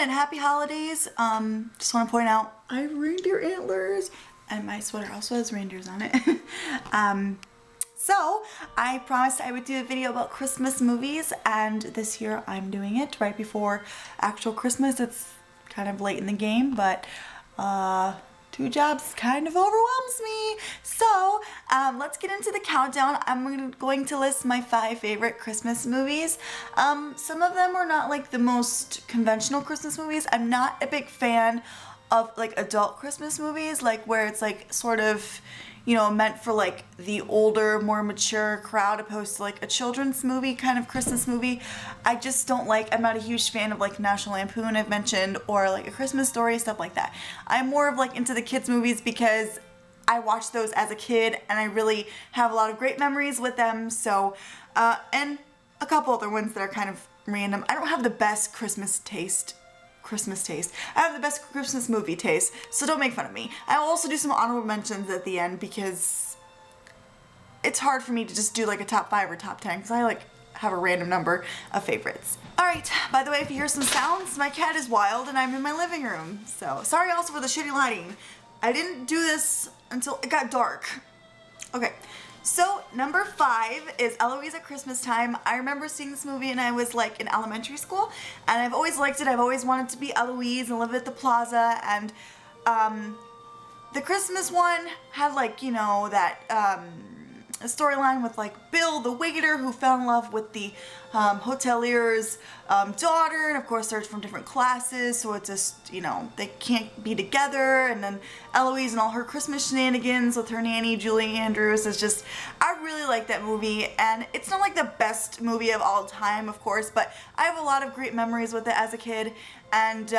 and happy holidays. Just want to point out I have reindeer antlers and my sweater also has reindeers on it. So I promised I would do a video about Christmas movies, and this year I'm doing it right before actual Christmas. It's kind of late in the game, but two jobs kind of overwhelms me. So let's get into the countdown. I'm going to list my 5 favorite Christmas movies. Some of them are not like the most conventional Christmas movies. I'm not a big fan of like adult Christmas movies, like where it's like sort of, you know, meant for like the older, more mature crowd opposed to like a children's movie kind of Christmas movie. I just don't like, I'm not a huge fan of like National Lampoon I've mentioned, or like A Christmas Story, stuff like that. I'm more of like into the kids movies because I watched those as a kid and I really have a lot of great memories with them. So, and a couple other ones that are kind of random. I don't have the best Christmas taste. I have the best Christmas movie taste, so don't make fun of me. I'll also do some honorable mentions at the end because it's hard for me to just do like a top 5 or top 10 because I like have a random number of favorites. Alright, by the way, if you hear some sounds, my cat is wild and I'm in my living room. So, sorry also for the shitty lighting. I didn't do this until it got dark. Okay. So, number 5 is Eloise at Christmas Time. I remember seeing this movie and I was like in elementary school, and I've always liked it. I've always wanted to be Eloise and live at the plaza, and the Christmas one had like, you know, that a storyline with like Bill the waiter who fell in love with the hotelier's daughter, and of course they're from different classes, so it's just, you know, they can't be together, and then Eloise and all her Christmas shenanigans with her nanny Julie Andrews is just, I really like that movie, and it's not like the best movie of all time, of course, but I have a lot of great memories with it as a kid, and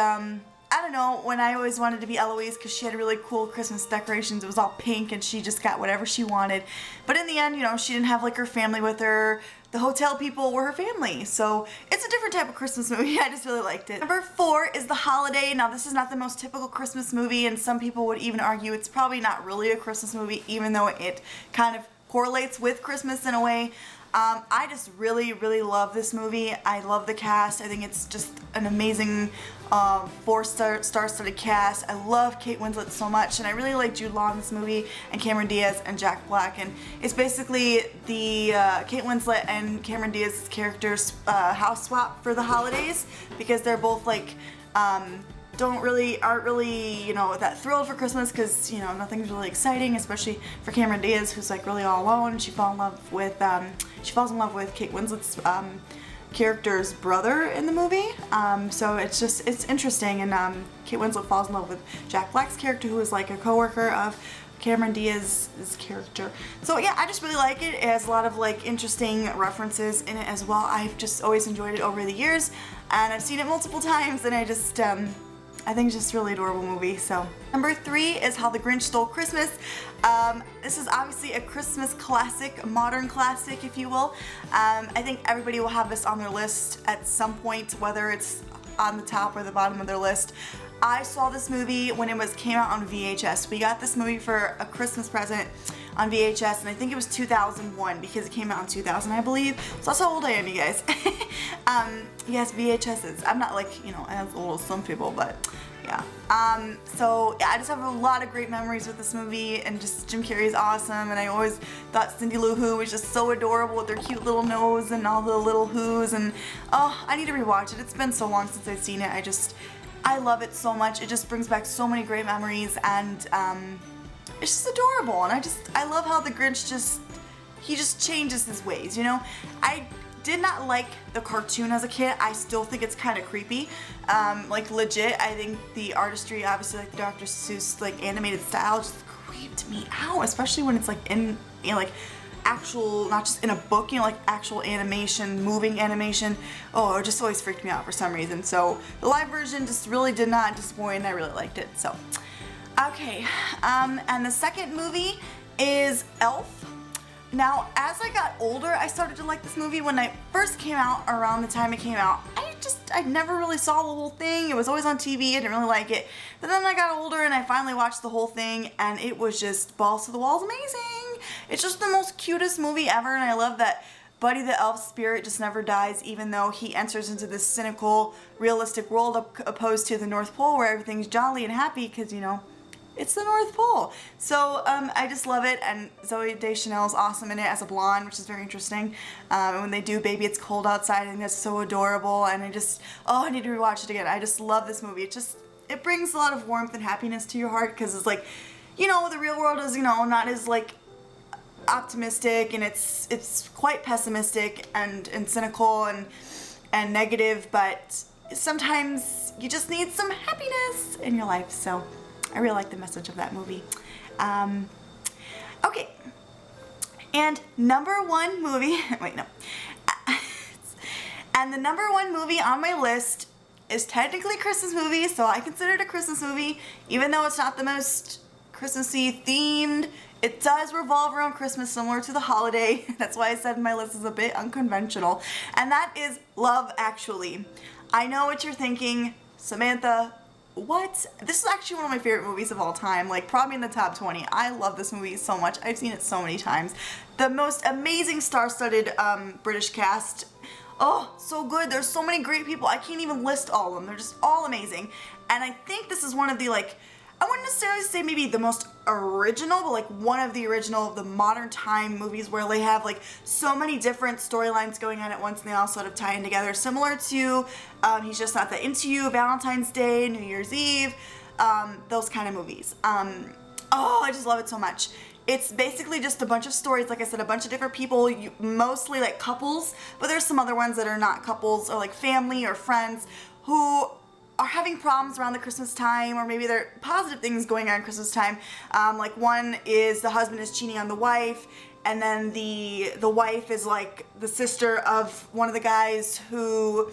I don't know, when I always wanted to be Eloise because she had really cool Christmas decorations. It was all pink and she just got whatever she wanted. But in the end, you know, she didn't have like her family with her. The hotel people were her family. So it's a different type of Christmas movie. I just really liked it. Number 4 is The Holiday. Now this is not the most typical Christmas movie, and some people would even argue it's probably not really a Christmas movie, even though it kind of correlates with Christmas in a way. I just really, really love this movie. I love the cast. I think it's just an amazing 4-star-studded cast. I love Kate Winslet so much, and I really like Jude Law in this movie, and Cameron Diaz and Jack Black. And it's basically the Kate Winslet and Cameron Diaz's characters house swap for the holidays, because they're both like aren't really, you know, that thrilled for Christmas because, you know, nothing's really exciting, especially for Cameron Diaz, who's like really all alone. She falls in love with Kate Winslet's character's brother in the movie. So it's interesting, and Kate Winslet falls in love with Jack Black's character, who is like a coworker of Cameron Diaz's character. So yeah, I just really like it. It has a lot of like interesting references in it as well. I've just always enjoyed it over the years, and I've seen it multiple times, and I just I think it's just a really adorable movie. So number 3 is How the Grinch Stole Christmas. This is obviously a Christmas classic, modern classic, if you will. I think everybody will have this on their list at some point, whether it's on the top or the bottom of their list. I saw this movie when it came out on VHS. We got this movie for a Christmas present on VHS, and I think it was 2001 because it came out in 2000, I believe. So that's how old I am, you guys. Yes, VHSs. I'm not like, you know, as old as some people, but yeah. So yeah, I just have a lot of great memories with this movie, and just Jim Carrey's awesome, and I always thought Cindy Lou Who was just so adorable with their cute little nose and all the little who's, and oh, I need to rewatch it. It's been so long since I've seen it. I love it so much. It just brings back so many great memories, and it's just adorable, and I love how the Grinch he just changes his ways, you know? I did not like the cartoon as a kid. I still think it's kind of creepy. Like legit, I think the artistry, obviously like Dr. Seuss like animated style, just creeped me out, especially when it's like in, you know, like actual, not just in a book, you know, like actual animation, moving animation. Oh, it just always freaked me out for some reason. So the live version just really did not disappoint, and I really liked it. So, okay, and the second movie is Elf. Now, as I got older, I started to like this movie. When it first came out, around the time it came out, I never really saw the whole thing. It was always on TV. I didn't really like it. But then I got older and I finally watched the whole thing, and it was just balls to the walls amazing. It's just the most cutest movie ever, and I love that Buddy the elf spirit just never dies, even though he enters into this cynical, realistic world opposed to the North Pole where everything's jolly and happy because, you know, it's the North Pole. So I just love it, and Zooey Deschanel is awesome in it as a blonde, which is very interesting. And when they do Baby It's Cold Outside, I think that's so adorable, and I need to rewatch it again. I just love this movie. It brings a lot of warmth and happiness to your heart because it's like, you know, the real world is, you know, not as like optimistic, and it's quite pessimistic and cynical and negative, but sometimes you just need some happiness in your life. So I really like the message of that movie. Okay, and number one movie, wait, no. And the number one movie on my list is technically a Christmas movie, so I consider it a Christmas movie, even though it's not the most Christmassy themed. It does revolve around Christmas, similar to The Holiday. That's why I said my list is a bit unconventional. And that is Love Actually. I know what you're thinking, Samantha, what? This is actually one of my favorite movies of all time, like probably in the top 20. I love this movie so much. I've seen it so many times. The most amazing star-studded British cast. Oh, so good. There's so many great people. I can't even list all of them. They're just all amazing. And I think this is one of the, like, I wouldn't necessarily say maybe the most original, but like one of the original of the modern time movies where they have like so many different storylines going on at once and they all sort of tie in together. Similar to He's Just Not That Into You, Valentine's Day, New Year's Eve, those kind of movies. Oh, I just love it so much. It's basically just a bunch of stories, like I said, a bunch of different people, mostly like couples, but there's some other ones that are not couples or like family or friends who are having problems around the Christmas time, or maybe there are positive things going on Christmas time. Like one is the husband is cheating on the wife, and then the wife is like the sister of one of the guys who,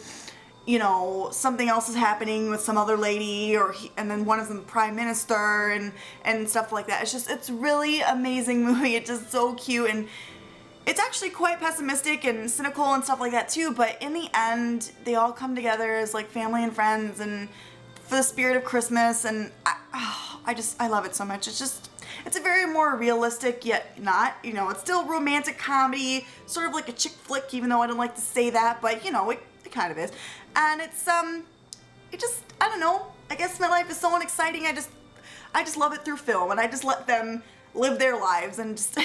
you know, something else is happening with some other lady, and then one is the prime minister and stuff like that. It's really amazing movie. It's just so cute, and it's actually quite pessimistic and cynical and stuff like that too, but in the end, they all come together as like family and friends and for the spirit of Christmas, and I love it so much. It's a very more realistic, yet not, you know, it's still romantic comedy, sort of like a chick flick, even though I don't like to say that, but you know, it kind of is. And it's, I don't know, I guess my life is so unexciting, I just love it through film, and I just let them live their lives, and just,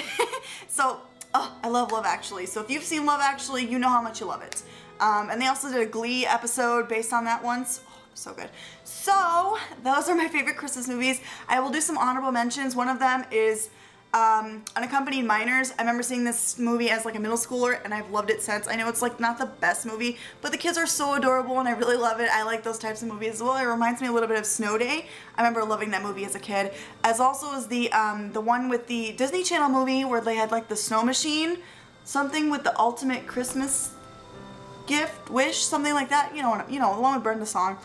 so, oh, I love Love Actually. So if you've seen Love Actually, you know how much you love it. And they also did a Glee episode based on that once. Oh, so good. So those are my favorite Christmas movies. I will do some honorable mentions. One of them is Unaccompanied Minors. I remember seeing this movie as like a middle schooler, and I've loved it since. I know it's like not the best movie, but the kids are so adorable and I really love it. I like those types of movies as well. It reminds me a little bit of Snow Day. I remember loving that movie as a kid. As also as the one with the Disney Channel movie where they had like the snow machine, something with the ultimate Christmas gift, wish, something like that. You know, the one with Brenda Song.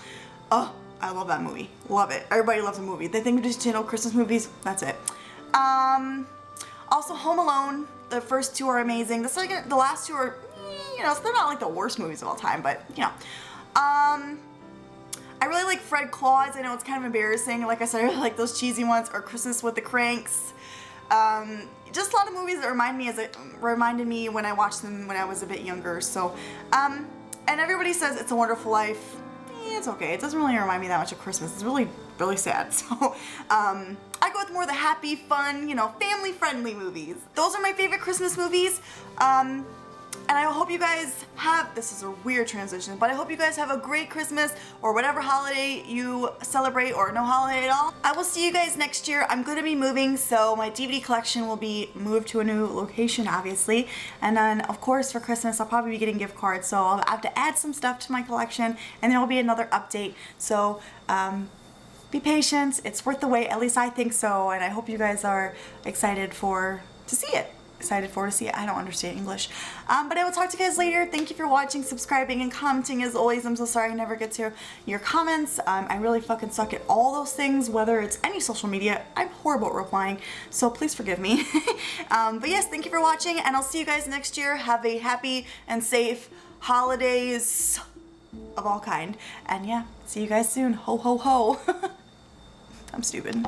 Oh, I love that movie. Love it. Everybody loves a movie. They think Disney Channel Christmas movies, that's it. Also Home Alone, the first two are amazing. The last two are, you know, so they're not like the worst movies of all time, but, you know. I really like Fred Claus. I know it's kind of embarrassing. Like I said, I really like those cheesy ones, or Christmas with the Cranks. Just a lot of movies that reminded me when I watched them when I was a bit younger, so, and everybody says It's a Wonderful Life. It's okay. It doesn't really remind me that much of Christmas. It's really, really sad. So, I go with more of the happy, fun, you know, family-friendly movies. Those are my favorite Christmas movies. And I hope you guys have, this is a weird transition, but I hope you guys have a great Christmas or whatever holiday you celebrate, or no holiday at all. I will see you guys next year. I'm going to be moving, so my DVD collection will be moved to a new location, obviously. And then, of course, for Christmas, I'll probably be getting gift cards, so I'll have to add some stuff to my collection, and there will be another update. So, be patient. It's worth the wait. At least I think so, and I hope you guys are excited to see it. I don't understand English. But I will talk to you guys later. Thank you for watching, subscribing, and commenting as always. I'm so sorry I never get to your comments. I really fucking suck at all those things, whether it's any social media. I'm horrible at replying, so please forgive me. But yes, thank you for watching, and I'll see you guys next year. Have a happy and safe holidays of all kind. And yeah, see you guys soon. Ho, ho, ho. I'm stupid.